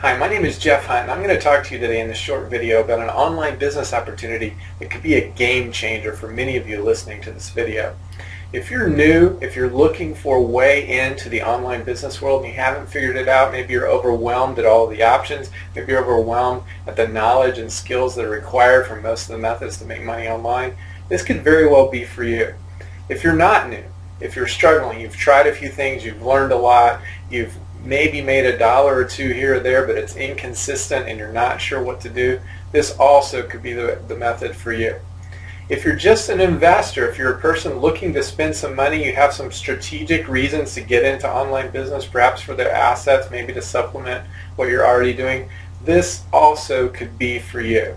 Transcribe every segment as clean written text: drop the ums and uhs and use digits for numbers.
Hi, my name is Jeff Hunt, and I'm going to talk to you today in this short video about an online business opportunity that could be a game changer for many of you listening to this video. If you're new, if you're looking for a way into the online business world and you haven't figured it out, maybe you're overwhelmed at all of the options, maybe you're overwhelmed at the knowledge and skills that are required for most of the methods to make money online, this could very well be for you. If you're not new, if you're struggling, you've tried a few things, you've learned a lot, you've maybe made $1 or $2 here or there, but it's inconsistent and you're not sure what to do, this also could be the method for you. If you're just an investor, if you're a person looking to spend some money, you have some strategic reasons to get into online business, perhaps for their assets, maybe to supplement what you're already doing, this also could be for you.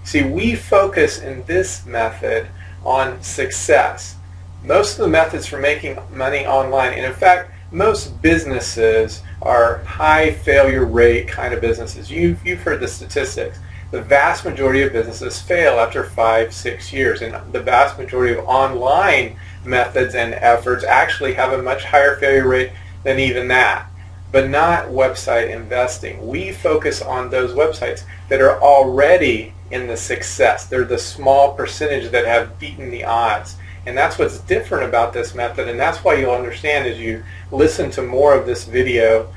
See, we focus in this method on success. Most of the methods for making money online, and in fact, most businesses are high failure rate kind of businesses. You've heard the statistics. The vast majority of businesses fail after 5-6 years, and the vast majority of online methods and efforts actually have a much higher failure rate than even that. But not website investing. We focus on those websites that are already in the success. They're the small percentage that have beaten the odds. And that's what's different about this method, and that's why you'll understand as you listen to more of this video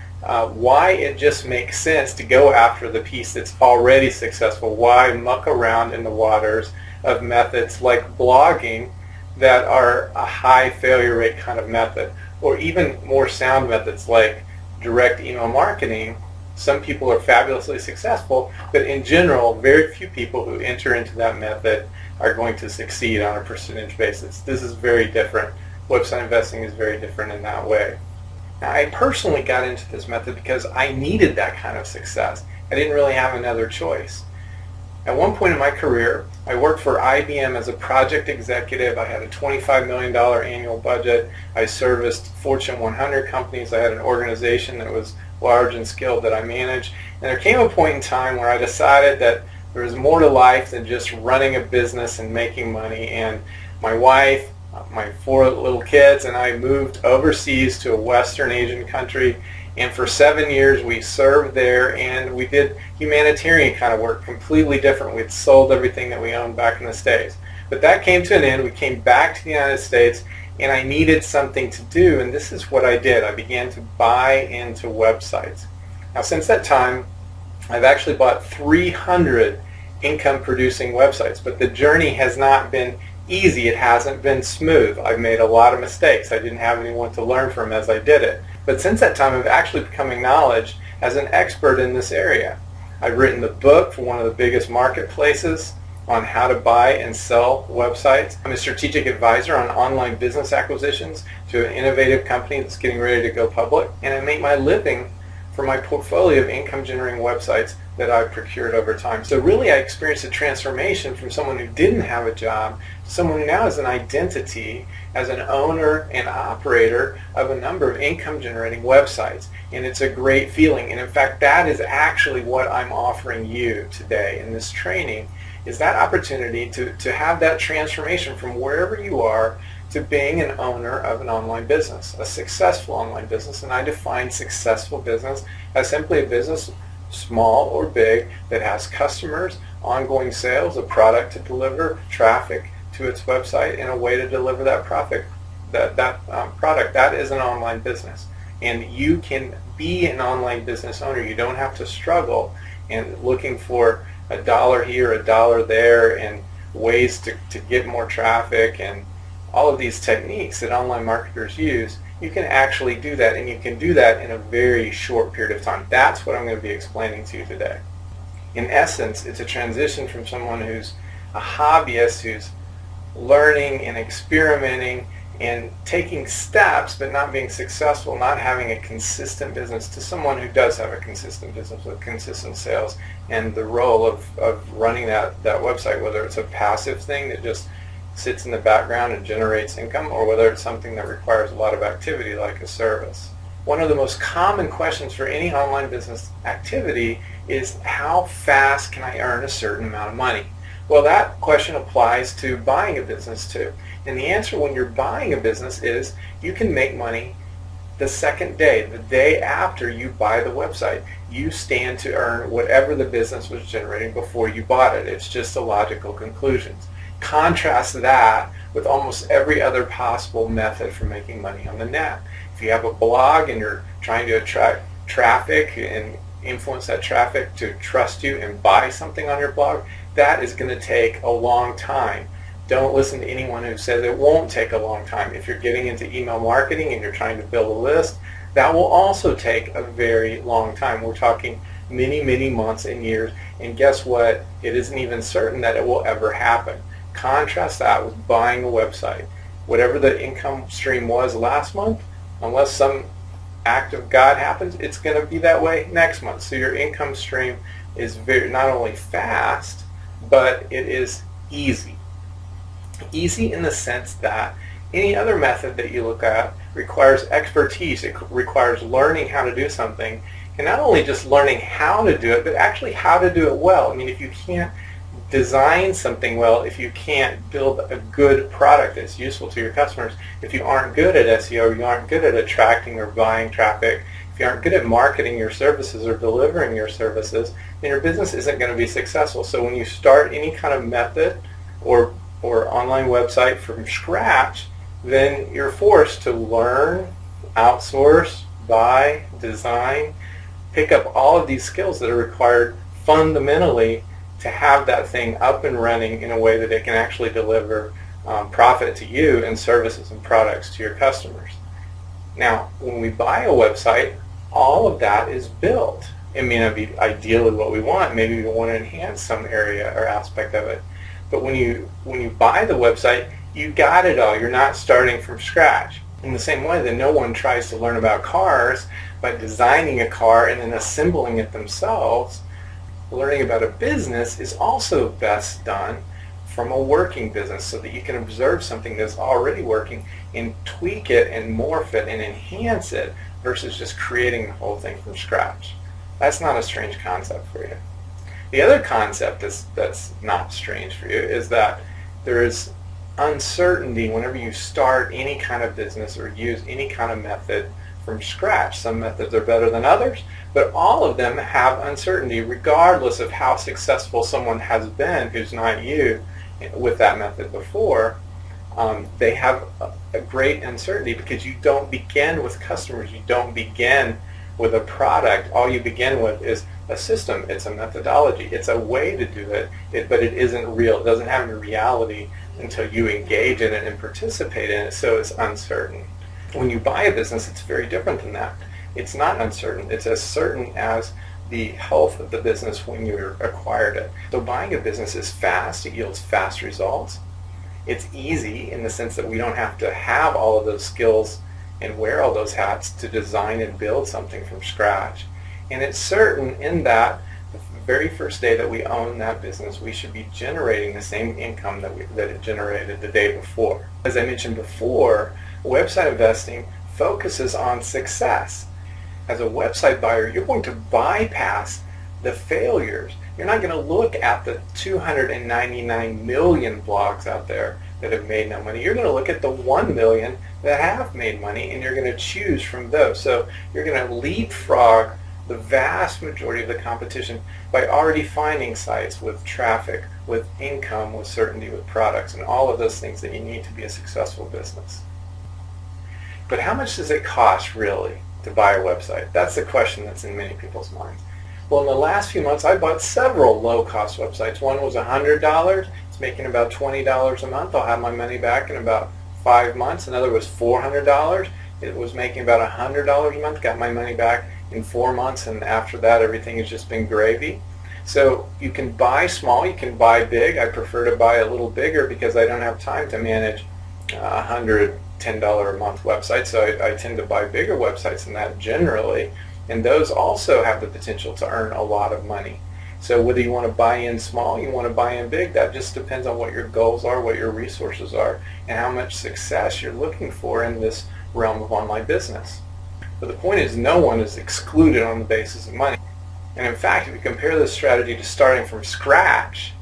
why it just makes sense to go after the piece that's already successful. Why muck around in the waters of methods like blogging that are a high failure rate kind of method, or even more sound methods like direct email marketing. Some people are fabulously successful, but in general, very few people who enter into that method are going to succeed on a percentage basis. This is very different. Website investing is very different in that way. Now, I personally got into this method because I needed that kind of success. I didn't really have another choice. At one point in my career, I worked for IBM as a project executive. I had a $25 million annual budget. I serviced Fortune 100 companies. I had an organization that was large and skilled that I managed. And there came a point in time where I decided that there was more to life than just running a business and making money. And my wife, my 4 little kids, and I moved overseas to a Western Asian country. And for 7 years we served there, and we did humanitarian kind of work, completely different. We'd sold everything that we owned back in the States. But that came to an end. We came back to the United States, and I needed something to do, and this is what I did. I began to buy into websites. Now, since that time, I've actually bought 300 income-producing websites, but the journey has not been easy. It hasn't been smooth. I've made a lot of mistakes. I didn't have anyone to learn from as I did it. But since that time, I've actually become acknowledged as an expert in this area. I've written the book for one of the biggest marketplaces on how to buy and sell websites. I'm a strategic advisor on online business acquisitions to an innovative company that's getting ready to go public. And I make my living from my portfolio of income-generating websites that I've procured over time. So really I experienced a transformation from someone who didn't have a job to someone who now has an identity as an owner and operator of a number of income-generating websites. And it's a great feeling. And in fact, that is actually what I'm offering you today in this training, is that opportunity to have that transformation from wherever you are to being an owner of an online business, a successful online business. And I define successful business as simply a business, small or big, that has customers, ongoing sales, a product to deliver, traffic to its website, and a way to deliver that product. That is an online business. And you can be an online business owner. You don't have to struggle and looking for $1 here, $1 there, and ways to get more traffic and all of these techniques that online marketers use. You can actually do that, and you can do that in a very short period of time. That's what I'm going to be explaining to you today. In essence, it's a transition from someone who's a hobbyist, who's learning and experimenting and taking steps but not being successful, not having a consistent business, to someone who does have a consistent business with consistent sales and the role of running that website, whether it's a passive thing that just sits in the background and generates income, or whether it's something that requires a lot of activity like a service. One of the most common questions for any online business activity is, how fast can I earn a certain amount of money? Well, that question applies to buying a business too. And the answer when you're buying a business is you can make money the second day, the day after you buy the website, you stand to earn whatever the business was generating before you bought it. It's just a logical conclusion. Contrast that with almost every other possible method for making money on the net. If you have a blog and you're trying to attract traffic and influence that traffic to trust you and buy something on your blog, that is going to take a long time. Don't listen to anyone who says it won't take a long time. If you're getting into email marketing and you're trying to build a list, that will also take a very long time. We're talking many, many months and years, and guess what? It isn't even certain that it will ever happen. Contrast that with buying a website. Whatever the income stream was last month, unless some act of God happens, it's going to be that way next month. So your income stream is not only fast, but it is easy. Easy in the sense that any other method that you look at requires expertise. It requires learning how to do something, and not only just learning how to do it, but actually how to do it well. I mean, if you can't design something well, if you can't build a good product that's useful to your customers, if you aren't good at SEO, you aren't good at attracting or buying traffic, if you aren't good at marketing your services or delivering your services, then your business isn't going to be successful. So when you start any kind of method or online website from scratch, then you're forced to learn, outsource, buy, design, pick up all of these skills that are required fundamentally to have that thing up and running in a way that it can actually deliver profit to you and services and products to your customers. Now, when we buy a website, all of that is built. It may not be ideally what we want. Maybe we want to enhance some area or aspect of it. But when you buy the website, you got it all. You're not starting from scratch. In the same way that no one tries to learn about cars by designing a car and then assembling it themselves, learning about a business is also best done from a working business, so that you can observe something that's already working and tweak it and morph it and enhance it versus just creating the whole thing from scratch. That's not a strange concept for you. The other concept that's not strange for you is that there is uncertainty whenever you start any kind of business or use any kind of method from scratch. Some methods are better than others, but all of them have uncertainty regardless of how successful someone has been who's not you with that method before. They have a great uncertainty because you don't begin with customers. You don't begin with a product. All you begin with is a system. It's a methodology. It's a way to do it, but it isn't real. It doesn't have any reality until you engage in it and participate in it, so it's uncertain. When you buy a business, it's very different than that. It's not uncertain. It's as certain as the health of the business when you acquired it. So buying a business is fast. It yields fast results. It's easy in the sense that we don't have to have all of those skills and wear all those hats to design and build something from scratch. And it's certain in that the very first day that we own that business, we should be generating the same income that it generated the day before. As I mentioned before, website investing focuses on success. As a website buyer, you're going to bypass the failures. You're not going to look at the 299 million blogs out there that have made no money. You're going to look at the 1 million that have made money, and you're going to choose from those. So you're going to leapfrog the vast majority of the competition by already finding sites with traffic, with income, with certainty, with products, and all of those things that you need to be a successful business. But how much does it cost really to buy a website? That's the question that's in many people's minds. Well, in the last few months, I bought several low-cost websites. One was $100. It's making about $20 a month. I'll have my money back in about 5 months. Another was $400. It was making about $100 a month. Got my money back in 4 months, and after that, everything has just been gravy. So you can buy small. You can buy big. I prefer to buy a little bigger because I don't have time to manage $110 a month websites. So I tend to buy bigger websites than that generally. And those also have the potential to earn a lot of money. So whether you want to buy in small, you want to buy in big, that just depends on what your goals are, what your resources are, and how much success you're looking for in this realm of online business. But the point is, no one is excluded on the basis of money. And in fact, if you compare this strategy to starting from scratch,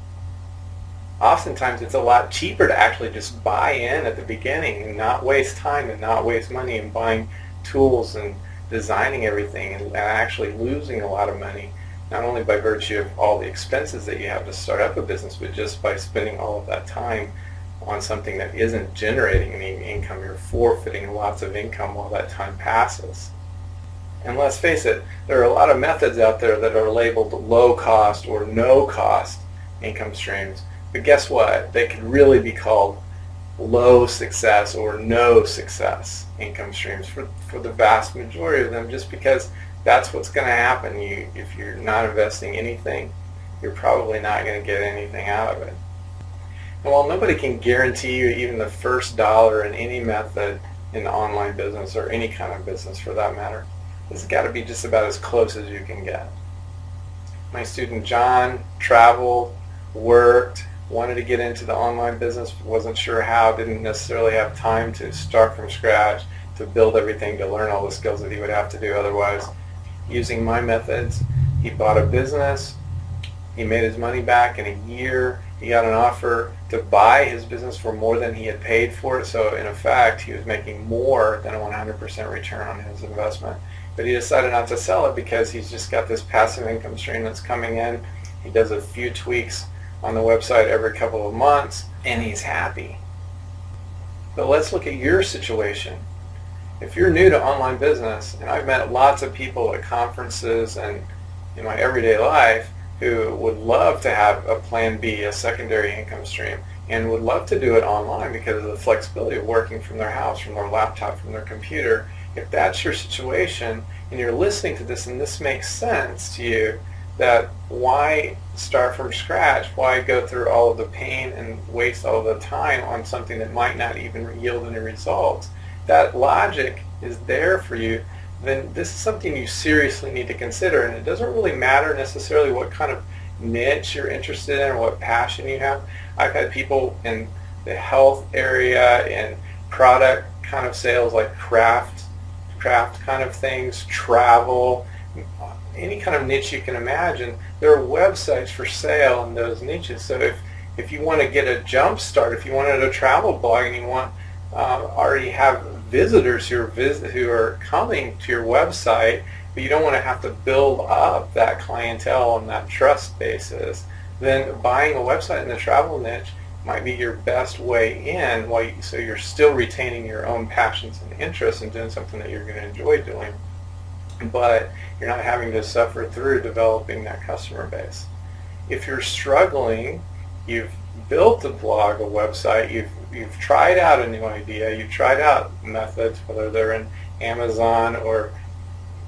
oftentimes it's a lot cheaper to actually just buy in at the beginning and not waste time and not waste money in buying tools and designing everything and actually losing a lot of money, not only by virtue of all the expenses that you have to start up a business, but just by spending all of that time on something that isn't generating any income. You're forfeiting lots of income while that time passes. And let's face it, there are a lot of methods out there that are labeled low cost or no cost income streams. But guess what? They could really be called low success or no success income streams for the vast majority of them, just because that's what's going to happen. If you're not investing anything, you're probably not going to get anything out of it. And while nobody can guarantee you even the first dollar in any method in online business, or any kind of business for that matter, it's got to be just about as close as you can get. My student John traveled, worked, wanted to get into the online business, wasn't sure how, didn't necessarily have time to start from scratch, to build everything, to learn all the skills that he would have to do otherwise. Using my methods, he bought a business, he made his money back in a year, he got an offer to buy his business for more than he had paid for it, so in effect he was making more than a 100% return on his investment. But he decided not to sell it because he's just got this passive income stream that's coming in. He does a few tweaks on the website every couple of months, and he's happy. But let's look at your situation. If you're new to online business, and I've met lots of people at conferences and in my everyday life who would love to have a plan B, a secondary income stream, and would love to do it online because of the flexibility of working from their house, from their laptop, from their computer. If that's your situation and you're listening to this and this makes sense to you, that why start from scratch? Why go through all of the pain and waste all of the time on something that might not even yield any results? That logic is there for you. Then this is something you seriously need to consider. And it doesn't really matter necessarily what kind of niche you're interested in or what passion you have. I've had people in the health area and product kind of sales, like craft kind of things, travel, any kind of niche you can imagine. There are websites for sale in those niches. So if you want to get a jump start, if you wanted a travel blog and you want already have visitors who are coming to your website, but you don't want to have to build up that clientele on that trust basis, then buying a website in the travel niche might be your best way in, so you're still retaining your own passions and interests and doing something that you're going to enjoy doing, but you're not having to suffer through developing that customer base. If you're struggling, you've built a blog, a website, you've tried out a new idea, you've tried out methods, whether they're in Amazon or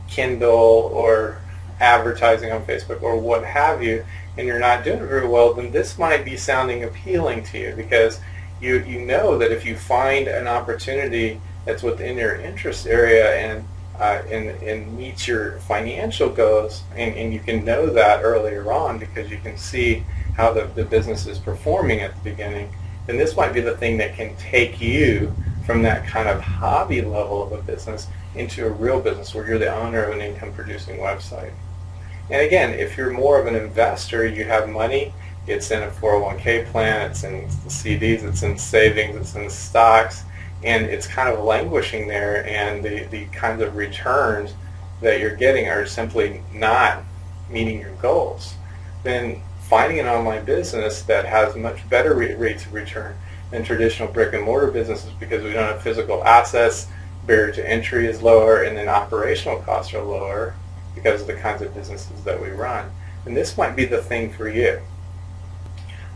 Kindle or advertising on Facebook or what have you, and you're not doing it very well, then this might be sounding appealing to you, because you know that if you find an opportunity that's within your interest area and meets your financial goals, and you can know that earlier on because you can see how the business is performing at the beginning, then this might be the thing that can take you from that kind of hobby level of a business into a real business where you're the owner of an income producing website. And again, if you're more of an investor, you have money, it's in a 401k plan, it's in CDs, it's in savings, it's in stocks, and it's kind of languishing there, and the kinds of returns that you're getting are simply not meeting your goals, then finding an online business that has much better rates of return than traditional brick and mortar businesses, because we don't have physical assets, barrier to entry is lower, and then operational costs are lower because of the kinds of businesses that we run. And this might be the thing for you.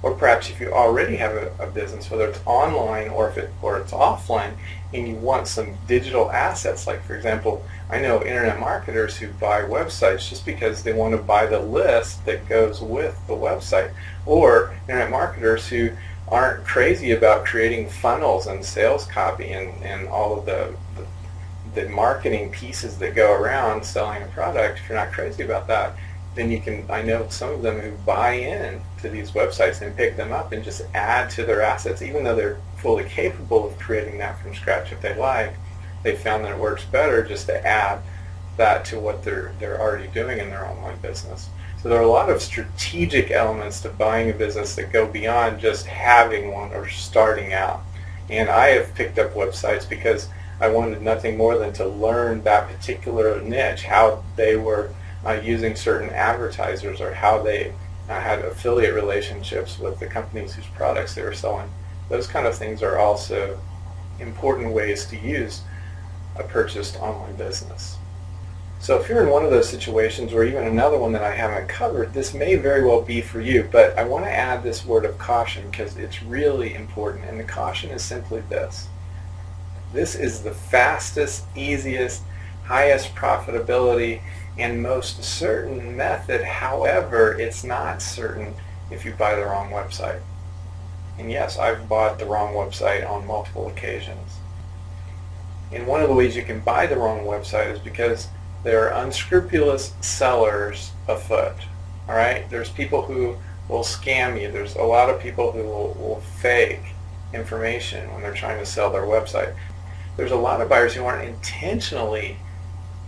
Or perhaps if you already have a business, whether it's online or it's offline, and you want some digital assets, like for example, I know internet marketers who buy websites just because they want to buy the list that goes with the website, or internet marketers who aren't crazy about creating funnels and sales copy and all of the marketing pieces that go around selling a product. If you're not crazy about that, then you can, I know some of them who buy in to these websites and pick them up and just add to their assets, even though they're fully capable of creating that from scratch if they like. They found that it works better just to add that to what they're already doing in their online business. So there are a lot of strategic elements to buying a business that go beyond just having one or starting out. And I have picked up websites because I wanted nothing more than to learn that particular niche, how they were using certain advertisers, or how they had affiliate relationships with the companies whose products they were selling. Those kind of things are also important ways to use a purchased online business. So if you're in one of those situations, or even another one that I haven't covered, this may very well be for you, but I want to add this word of caution because it's really important, and the caution is simply this. This is the fastest, easiest, highest profitability, and most certain method. However, it's not certain if you buy the wrong website. And yes, I've bought the wrong website on multiple occasions. And one of the ways you can buy the wrong website is because there are unscrupulous sellers afoot. All right? There's people who will scam you. There's a lot of people who will fake information when they're trying to sell their website. There's a lot of buyers who aren't intentionally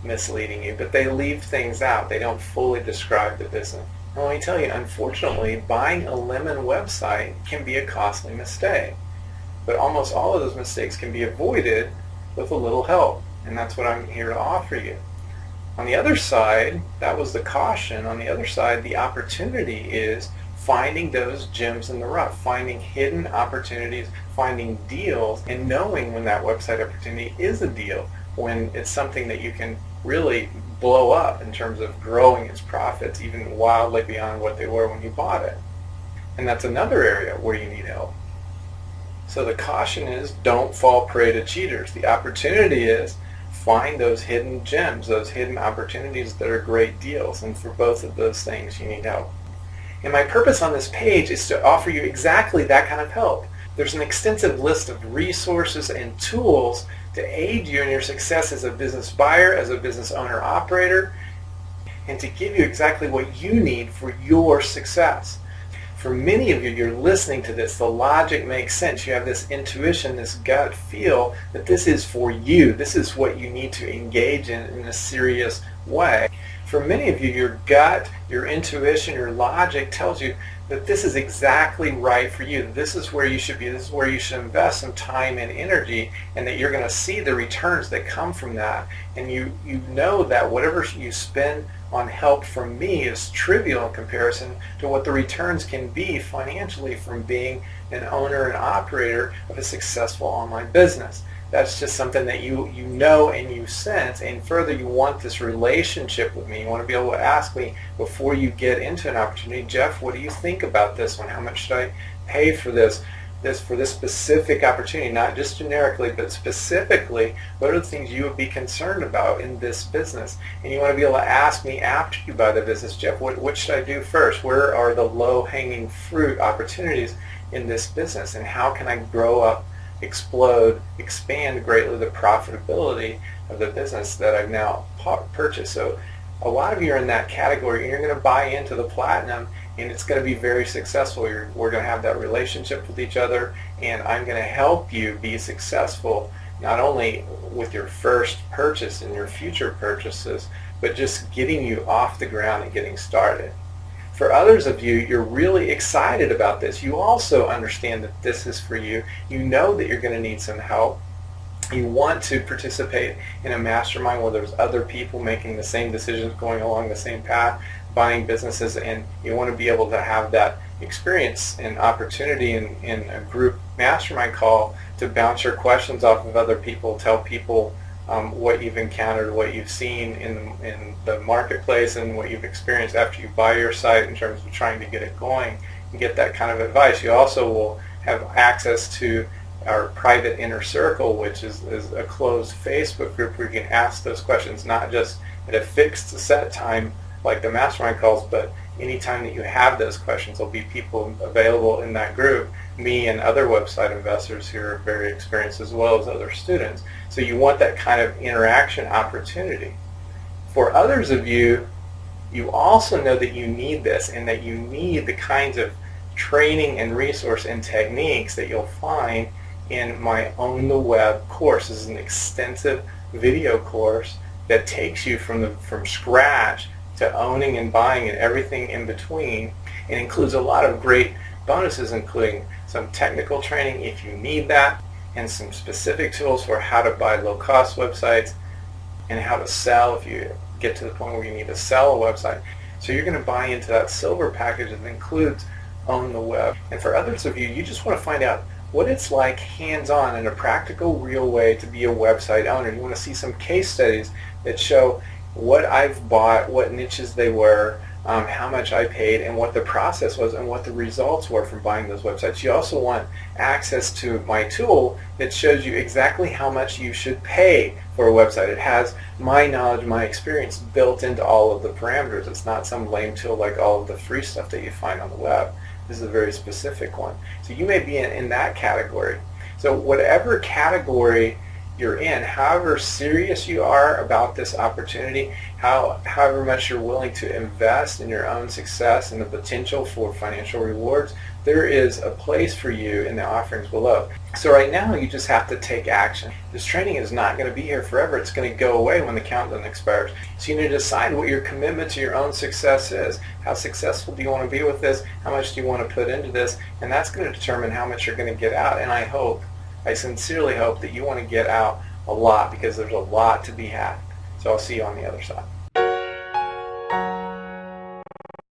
misleading you, but they leave things out. They don't fully describe the business. And let me tell you, unfortunately, buying a lemon website can be a costly mistake. But almost all of those mistakes can be avoided with a little help, and that's what I'm here to offer you. On the other side, that was the caution. On the other side, the opportunity is finding those gems in the rough, finding hidden opportunities, finding deals, and knowing when that website opportunity is a deal, when it's something that you can really blow up in terms of growing its profits even wildly beyond what they were when you bought it. And that's another area where you need help. So the caution is, don't fall prey to cheaters. The opportunity is, find those hidden gems, those hidden opportunities that are great deals. And for both of those things, you need help. And my purpose on this page is to offer you exactly that kind of help. There's an extensive list of resources and tools to aid you in your success as a business buyer, as a business owner operator, and to give you exactly what you need for your success. For many of you, you're listening to this, the logic makes sense. You have this intuition, this gut feel that this is for you. This is what you need to engage in a serious way. For many of you, your gut, your intuition, your logic tells you that this is exactly right for you. This is where you should be. This is where you should invest some time and energy, and that you're going to see the returns that come from that. And you know that whatever you spend on help from me is trivial in comparison to what the returns can be financially from being an owner and operator of a successful online business. That's just something that you know and you sense, and further, you want this relationship with me. You want to be able to ask me before you get into an opportunity, Jeff, what do you think about this one? How much should I pay for this specific opportunity? Not just generically, but specifically, what are the things you would be concerned about in this business? And you want to be able to ask me after you buy the business, Jeff, what should I do first? Where are the low-hanging fruit opportunities in this business, and how can I grow up, explode, expand greatly the profitability of the business that I've now purchased? So a lot of you are in that category, and you're going to buy into the platinum, and it's going to be very successful. We're going to have that relationship with each other, and I'm going to help you be successful not only with your first purchase and your future purchases, but just getting you off the ground and getting started. For others of you, you're really excited about this. You also understand that this is for you. You know that you're going to need some help. You want to participate in a mastermind where there's other people making the same decisions, going along the same path, buying businesses, and you want to be able to have that experience and opportunity in a group mastermind call to bounce your questions off of other people, tell people what you've encountered, what you've seen in the marketplace, and what you've experienced after you buy your site in terms of trying to get it going and get that kind of advice. You also will have access to our private inner circle, which is a closed Facebook group where you can ask those questions, not just at a fixed set time like the mastermind calls, but anytime that you have those questions, there'll be people available in that group, me and other website investors who are very experienced, as well as other students. So you want that kind of interaction opportunity. For others of you, you also know that you need this, and that you need the kinds of training and resource and techniques that you'll find in my Own the Web course. This is an extensive video course that takes you from scratch to owning and buying and everything in between. It includes a lot of great bonuses, including some technical training if you need that, and some specific tools for how to buy low-cost websites and how to sell if you get to the point where you need to sell a website. So you're going to buy into that silver package that includes Own the Web. And for others of you, you just want to find out what it's like hands-on in a practical, real way to be a website owner. You want to see some case studies that show what I've bought, what niches they were, how much I paid, and what the process was, and what the results were from buying those websites. You also want access to my tool that shows you exactly how much you should pay for a website. It has my knowledge, my experience built into all of the parameters. It's not some lame tool like all of the free stuff that you find on the web. This is a very specific one. So you may be in that category. So whatever category you're in, however serious you are about this opportunity, however much you're willing to invest in your own success and the potential for financial rewards, there is a place for you in the offerings below. So right now you just have to take action. This training is not going to be here forever. It's going to go away when the countdown expires. So you need to decide what your commitment to your own success is. How successful do you want to be with this? How much do you want to put into this? And that's going to determine how much you're going to get out. And I sincerely hope that you want to get out a lot, because there's a lot to be had. So I'll see you on the other side.